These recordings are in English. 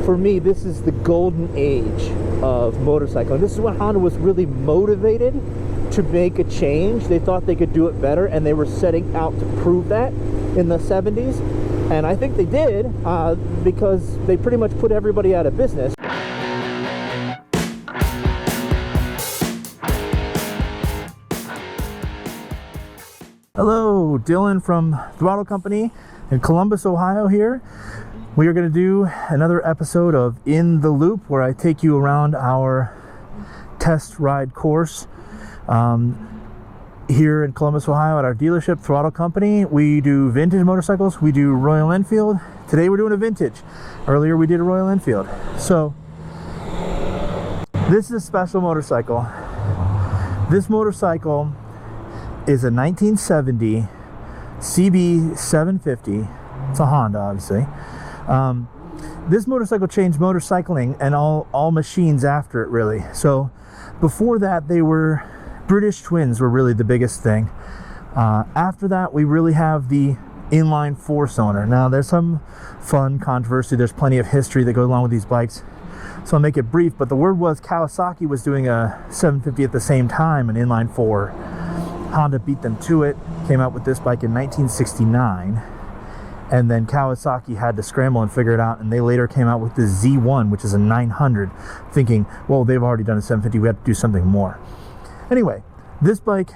for me, this is the golden age of motorcycling. This is when Honda was really motivated to make a change. They thought they could do it better, and they were setting out to prove that in the 70s. And I think they did, because they pretty much put everybody out of business. Hello, Dylan from Throttle Company in Columbus, Ohio here. We are going to do another episode of In the Loop, where I take you around our test ride course here in Columbus, Ohio at our dealership, Throttle Company. We do vintage motorcycles. We do Royal Enfield. Today we're doing a vintage. Earlier we did a Royal Enfield. So this is a special motorcycle. This motorcycle is a 1970 CB750. It's a Honda, obviously. This motorcycle changed motorcycling and all machines after it, really. So before that, they were British twins were really the biggest thing. After that, we really have the inline four-cylinder. Now there's some fun controversy. There's plenty of history that goes along with these bikes, so I'll make it brief. But the word was Kawasaki was doing a 750 at the same time, an inline four. Honda beat them to it, came out with this bike in 1969, and then Kawasaki had to scramble and figure it out, and they later came out with the Z1, which is a 900, thinking, well, they've already done a 750, we have to do something more. Anyway, this bike,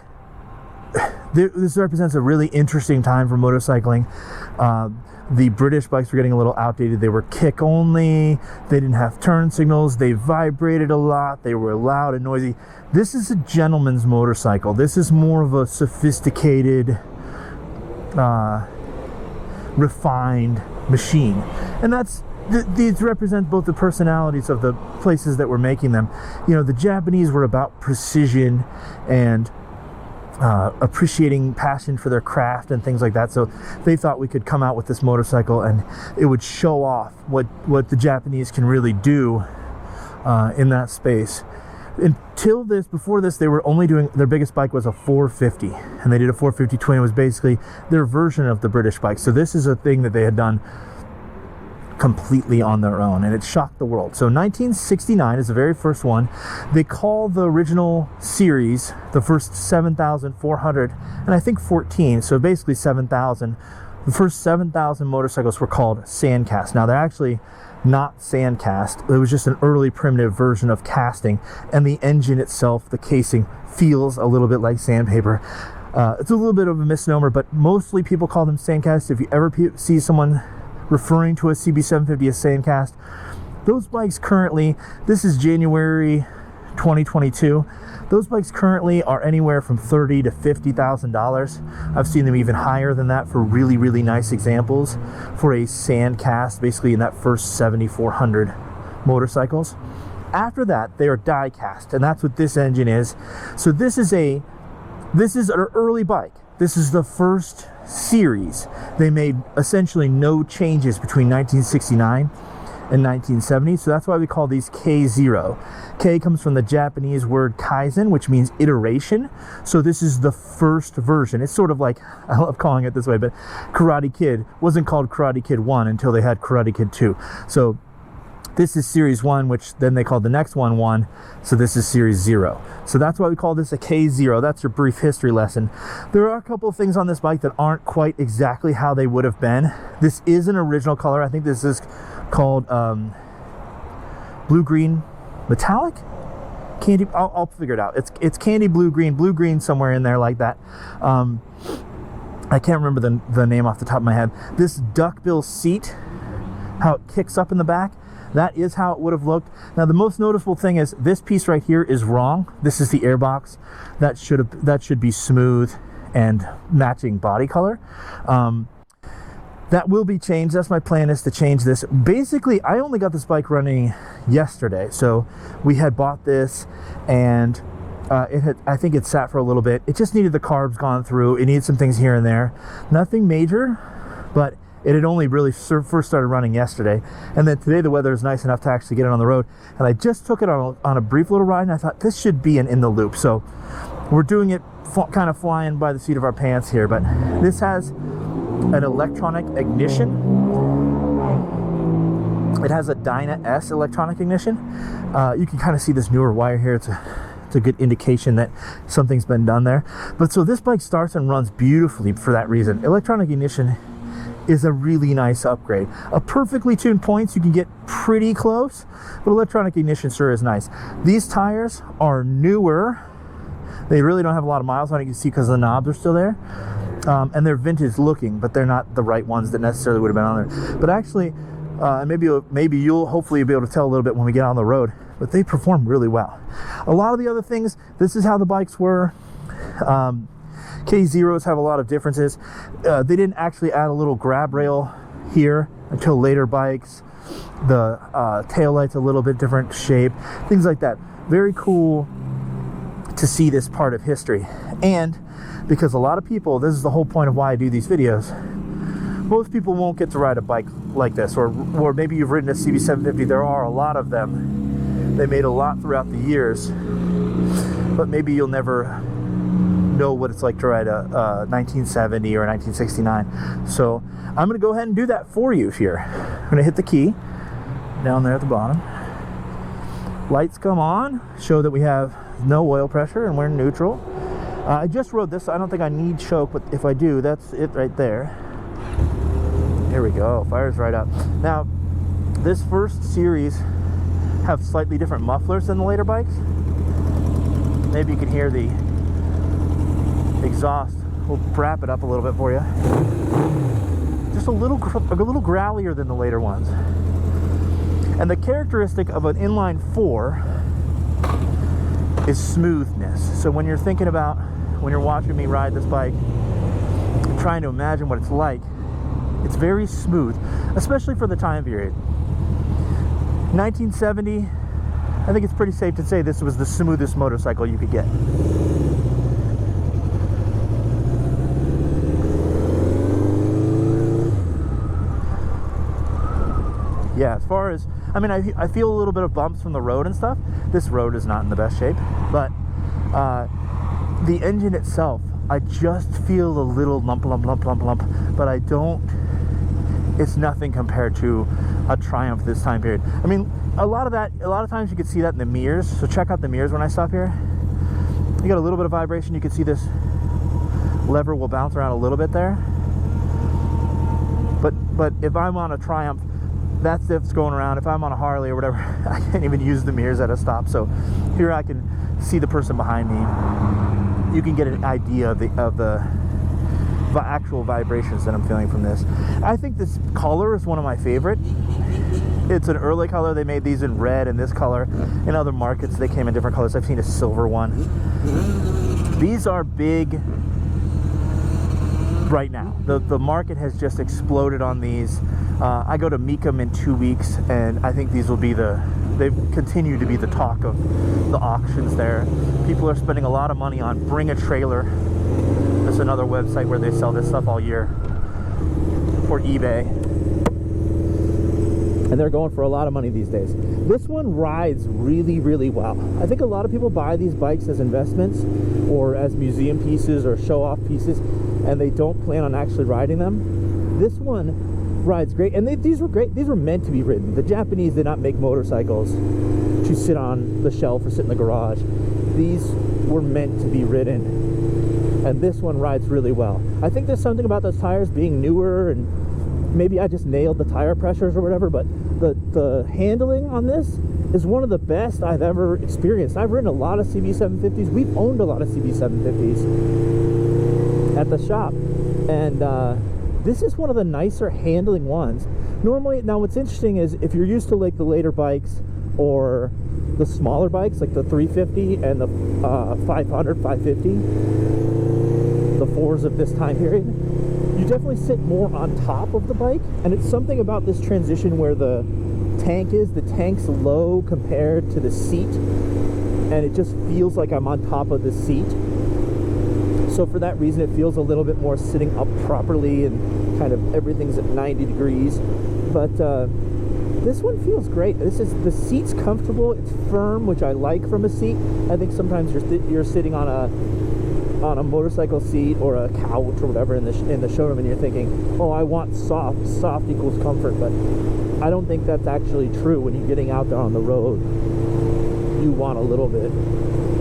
this represents a really interesting time for motorcycling. The British bikes were getting a little outdated. They were kick only, they didn't have turn signals, they vibrated a lot, they were loud and noisy. This is a gentleman's motorcycle. This is more of a sophisticated, refined machine. And that's, these represent both the personalities of the places that were making them. You know, the Japanese were about precision and appreciating passion for their craft and things like that. So they thought we could come out with this motorcycle and it would show off what the Japanese can really do in that space. Until this, before this, they were only doing, their biggest bike was a 450, and they did a 450 twin. It was basically their version of the British bike. So this is a thing that they had done completely on their own, and it shocked the world. So 1969 is the very first one. They call the original series, the first 7,400 and I think 14, so basically 7,000. The first 7,000 motorcycles were called sandcast. Now they're actually not sandcast. It was just an early primitive version of casting, and the engine itself, the casing, feels a little bit like sandpaper. It's a little bit of a misnomer, but mostly people call them sandcast. If you ever see someone referring to a CB750 as sandcast, those bikes currently, this is January 2022, those bikes currently are anywhere from $30,000 to $50,000. I've seen them even higher than that for really, really nice examples for a sandcast, basically in that first 7,400 motorcycles. After that, they are die cast, and that's what this engine is. So this is an early bike. This is the first series. They made essentially no changes between 1969 and 1970, so that's why we call these K0. K comes from the Japanese word kaizen, which means iteration. So this is the first version. It's sort of like, I love calling it this way, but Karate Kid wasn't called Karate Kid 1 until they had Karate Kid 2. So this is series 1, which then they called the next one 1, so this is series 0. So that's why we call this a K0. That's your brief history lesson. There are a couple of things on this bike that aren't quite exactly how they would have been. This is an original color. I think this is called blue-green metallic? Candy, I'll figure it out. It's candy blue-green somewhere in there like that. I can't remember the name off the top of my head. This duckbill seat, how it kicks up in the back, that is how it would have looked. Now the most noticeable thing is this piece right here is wrong. This is the airbox. That should be smooth and matching body color. That will be changed. That's my plan, is to change this. Basically, I only got this bike running yesterday. So we had bought this, and I think it sat for a little bit. It just needed the carbs gone through. It needed some things here and there. Nothing major, but it had only really first started running yesterday. And then today the weather is nice enough to actually get it on the road. And I just took it on a brief little ride, and I thought this should be an In the Loop. So we're doing it kind of flying by the seat of our pants here, but this has an electronic ignition. It has a Dyna S electronic ignition. You can kind of see this newer wire here. It's a good indication that something's been done there. But so this bike starts and runs beautifully for that reason. Electronic ignition is a really nice upgrade. A perfectly tuned points, you can get pretty close, but electronic ignition sure is nice. These tires are newer. They really don't have a lot of miles on it, you can see, because the knobs are still there. And they're vintage looking, but they're not the right ones that necessarily would have been on there. But actually, and maybe you'll hopefully be able to tell a little bit when we get on the road, but they perform really well. A lot of the other things, this is how the bikes were. K0s have a lot of differences. They didn't actually add a little grab rail here until later bikes. The taillight's a little bit different shape, things like that. Very cool to see this part of history. And because a lot of people, this is the whole point of why I do these videos, most people won't get to ride a bike like this, or maybe you've ridden a CB750. There are a lot of them. They made a lot throughout the years, but maybe you'll never know what it's like to ride a 1970 or a 1969. So I'm going to go ahead and do that for you here. I'm going to hit the key down there at the bottom. Lights come on, show that we have no oil pressure and we're neutral. I just rode this, so I don't think I need choke, but if I do, that's it right there. There we go, fires right up. Now, this first series have slightly different mufflers than the later bikes. Maybe you can hear the exhaust. We'll wrap it up a little bit for you. Just a little growlier than the later ones. And the characteristic of an inline 4 is smoothness. So when you're thinking about, when you're watching me ride this bike, trying to imagine what it's like, it's very smooth, especially for the time period. 1970, I think it's pretty safe to say this was the smoothest motorcycle you could get. Yeah, as far as, I mean, I feel a little bit of bumps from the road and stuff. This road is not in the best shape, but the engine itself, I just feel a little lump, but I don't, it's nothing compared to a Triumph this time period. I mean, a lot of times you can see that in the mirrors, so check out the mirrors when I stop here. You got a little bit of vibration, you can see this lever will bounce around a little bit there. But if I'm on a Triumph, that's if it's going around. If I'm on a Harley or whatever, I can't even use the mirrors at a stop. So here I can see the person behind me. You can get an idea of the actual vibrations that I'm feeling from this. I think this color is one of my favorite. It's an early color. They made these in red and this color. In other markets, they came in different colors. I've seen a silver one. These are big right now. The market has just exploded on these. I go to Mecum in 2 weeks, and I think these will be they continue to be the talk of the auctions there. People are spending a lot of money on Bring a Trailer. That's another website where they sell this stuff all year, or eBay. And they're going for a lot of money these days. This one rides really, really well. I think a lot of people buy these bikes as investments or as museum pieces or show-off pieces, and they don't plan on actually riding them. This one rides great, and these were great. These were meant to be ridden. The Japanese did not make motorcycles to sit on the shelf or sit in the garage. These were meant to be ridden, and this one rides really well. I think there's something about those tires being newer, and maybe I just nailed the tire pressures or whatever, but the handling on this is one of the best I've ever experienced. I've ridden a lot of CB750s. We've owned a lot of CB750s at the shop, and this is one of the nicer handling ones. Normally, now what's interesting is if you're used to like the later bikes or the smaller bikes like the 350 and the 500, 550, the 4s of this time period, you definitely sit more on top of the bike, and it's something about this transition where the tank's low compared to the seat, and it just feels like I'm on top of the seat. So for that reason, it feels a little bit more sitting up properly, and kind of everything's at 90 degrees. But this one feels great. The seat's comfortable. It's firm, which I like from a seat. I think sometimes you're sitting on a motorcycle seat or a couch or whatever in the showroom, and you're thinking, oh, I want soft. Soft equals comfort. But I don't think that's actually true. When you're getting out there on the road, you want a little bit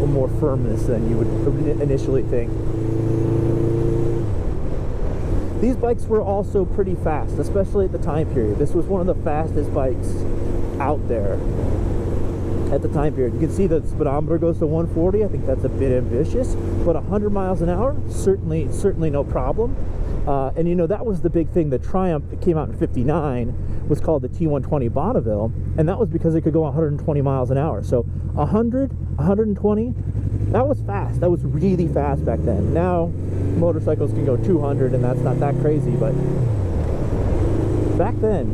more firmness than you would initially think. These bikes were also pretty fast, especially at the time period. This was one of the fastest bikes out there at the time period. You can see the speedometer goes to 140. I think that's a bit ambitious, but 100 miles an hour, certainly no problem. And you know, that was the big thing. The Triumph that came out in '59 was called the T120 Bonneville, and that was because it could go 120 miles an hour. So 100, 120, that was fast. That was really fast back then. Now motorcycles can go 200, and that's not that crazy, but back then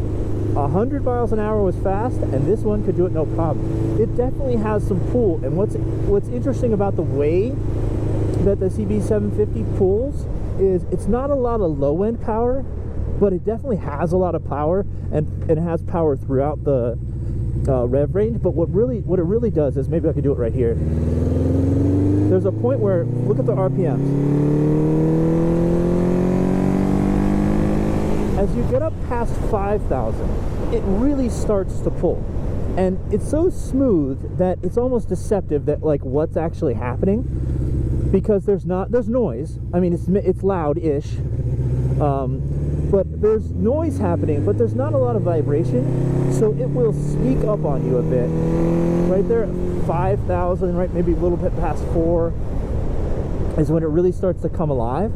100 miles an hour was fast, and this one could do it no problem. It definitely has some pull, and what's interesting about the way that the CB750 pulls is it's not a lot of low-end power, but it definitely has a lot of power, and it has power throughout the rev range. But what it really does is, maybe I could do it right here. There's a point where, look at the RPMs. As you get up past 5,000, it really starts to pull, and it's so smooth that it's almost deceptive that like what's actually happening, because there's noise. I mean, it's loud-ish, but there's noise happening, but there's not a lot of vibration, so it will sneak up on you a bit. Right there at 5,000, right, maybe a little bit past 4 is when it really starts to come alive,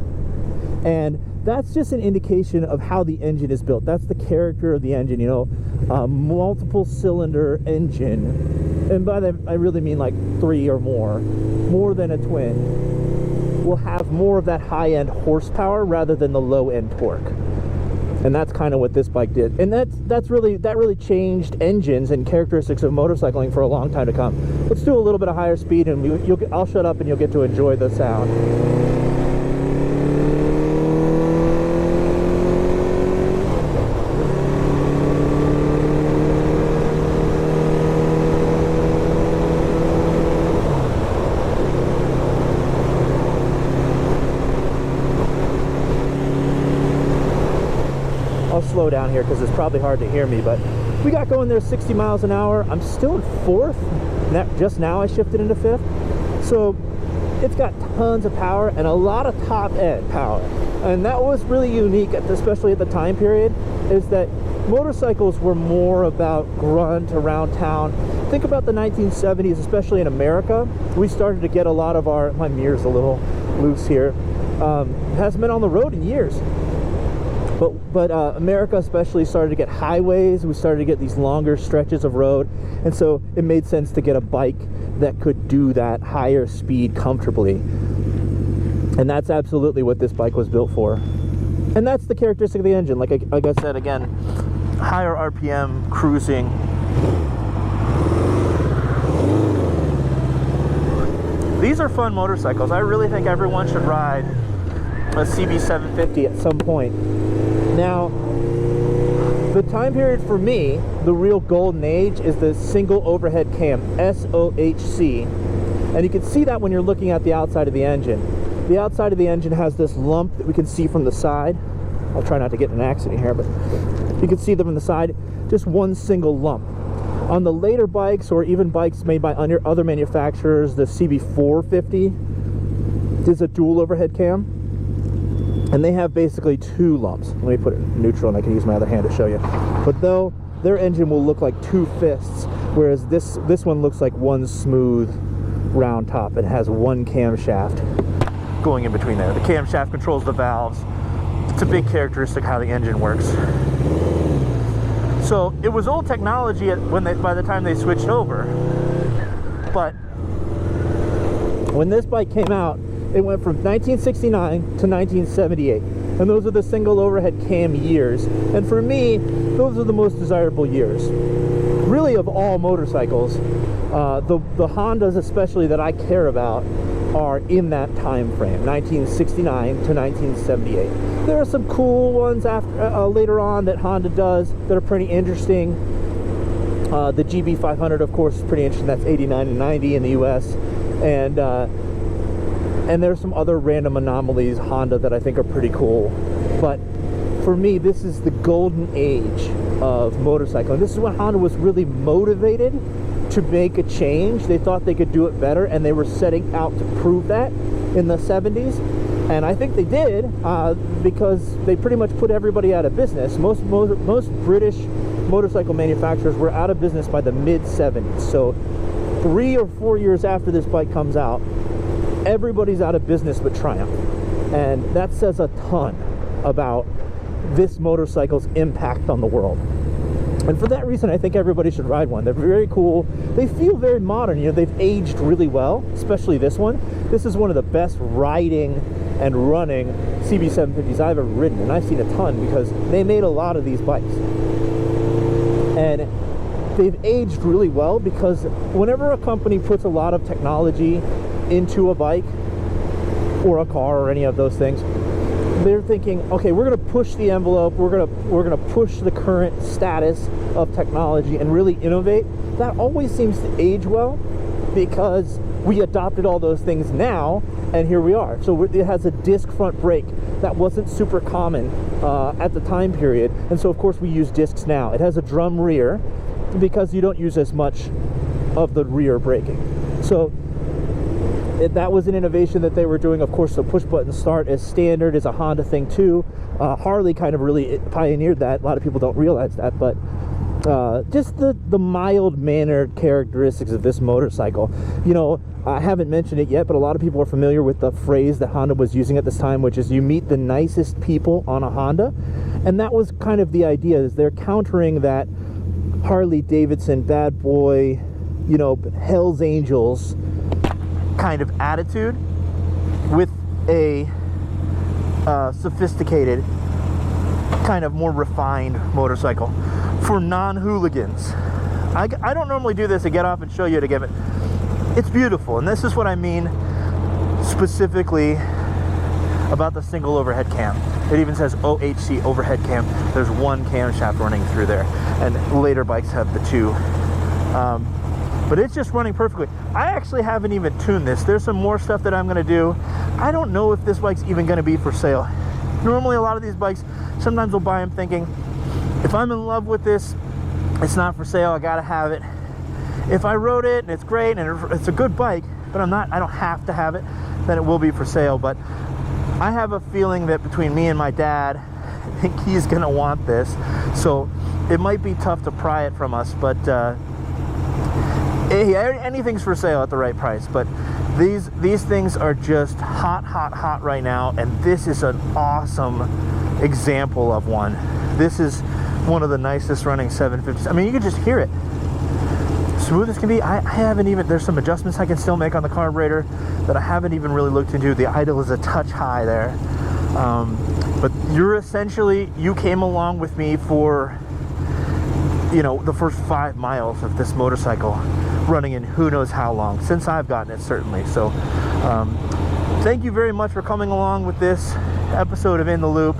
and that's just an indication of how the engine is built. That's the character of the engine, you know, multiple cylinder engine, and by that I really mean like 3 or more than a twin, will have more of that high-end horsepower rather than the low-end torque. And that's kind of what this bike did, and that really changed engines and characteristics of motorcycling for a long time to come. Let's do a little bit of higher speed, and I'll shut up and you'll get to enjoy the sound. Slow down here because it's probably hard to hear me, but we got going there 60 miles an hour. I'm still in 4th. Just now I shifted into 5th. So it's got tons of power and a lot of top end power. And that was really unique, especially at the time period, is that motorcycles were more about grunt around town. Think about the 1970s, especially in America. We started to get a lot of my mirror's a little loose here. Hasn't been on the road in years. But America especially started to get highways. We started to get these longer stretches of road, and so it made sense to get a bike that could do that higher speed comfortably. And that's absolutely what this bike was built for. And that's the characteristic of the engine. Like I said, again, higher RPM cruising. These are fun motorcycles. I really think everyone should ride a CB750 at some point. Now, the time period for me, the real golden age, is the single overhead cam, SOHC. And you can see that when you're looking at the outside of the engine. The outside of the engine has this lump that we can see from the side. I'll try not to get in an accident here, but you can see them from the side, just one single lump. On the later bikes, or even bikes made by other manufacturers, the CB450 is a dual overhead cam. And they have basically 2 lumps. Let me put it in neutral and I can use my other hand to show you. But though, their engine will look like 2 fists, whereas this one looks like one smooth round top. It has one camshaft going in between there. The camshaft controls the valves. It's a big characteristic how the engine works. So it was old technology by the time they switched over. But when this bike came out, it went from 1969 to 1978, and those are the single overhead cam years. And for me, those are the most desirable years, really, of all motorcycles. The Hondas, especially, that I care about, are in that time frame, 1969 to 1978. There are some cool ones later on that Honda does that are pretty interesting. The GB500, of course, is pretty interesting. That's 89 and 90 in the US, and there's some other random anomalies Honda that I think are pretty cool. But for me, this is the golden age of motorcycling. This is when Honda was really motivated to make a change. They thought they could do it better, and they were setting out to prove that in the 70s. And I think they did, because they pretty much put everybody out of business. Most British motorcycle manufacturers were out of business by the mid-70s. So 3 or 4 years after this bike comes out, everybody's out of business but Triumph. And that says a ton about this motorcycle's impact on the world. And for that reason, I think everybody should ride one. They're very cool. They feel very modern. You know, they've aged really well, especially this one. This is one of the best riding and running CB750s I've ever ridden, and I've seen a ton because they made a lot of these bikes. And they've aged really well because whenever a company puts a lot of technology into a bike or a car or any of those things, they're thinking, okay, we're going to push the envelope, we're going to push the current status of technology and really innovate. That always seems to age well because we adopted all those things now, and here we are. So it has a disc front brake that wasn't super common at the time period, and so of course we use discs now. It has a drum rear because you don't use as much of the rear braking. So that was an innovation that they were doing. Of course, the push button start as standard is a Honda thing too. Harley kind of really pioneered that. A lot of people don't realize that, but just the mild-mannered characteristics of this motorcycle. You know, I haven't mentioned it yet, but a lot of people are familiar with the phrase that Honda was using at this time, which is you meet the nicest people on a Honda. And that was kind of the idea, is they're countering that Harley Davidson bad boy, you know, Hell's Angels kind of attitude with a sophisticated, kind of more refined motorcycle for non-hooligans. I don't normally do this to get off and show you it again, but it's beautiful. And this is what I mean specifically about the single overhead cam. It even says OHC overhead cam. There's one camshaft running through there, and later bikes have the two. But it's just running perfectly. I actually haven't even tuned this. There's some more stuff that I'm gonna do. I don't know if this bike's even gonna be for sale. Normally a lot of these bikes, sometimes we'll buy them thinking, if I'm in love with this, it's not for sale, I gotta have it. If I rode it and it's great and it's a good bike, but I don't have to have it, then it will be for sale. But I have a feeling that between me and my dad, I think he's gonna want this. So it might be tough to pry it from us, but hey, anything's for sale at the right price. But these things are just hot right now, and this is an awesome example of one. This is one of the nicest running 750s. I mean, you can just hear it. Smooth as can be. I haven't even, there's some adjustments I can still make on the carburetor that I haven't even really looked into. The idle is a touch high there. But you came along with me for, you know, the first 5 miles of this motorcycle, running in who knows how long, since I've gotten it, certainly. So thank you very much for coming along with this episode of In the Loop,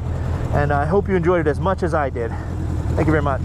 and I hope you enjoyed it as much as I did. Thank you very much.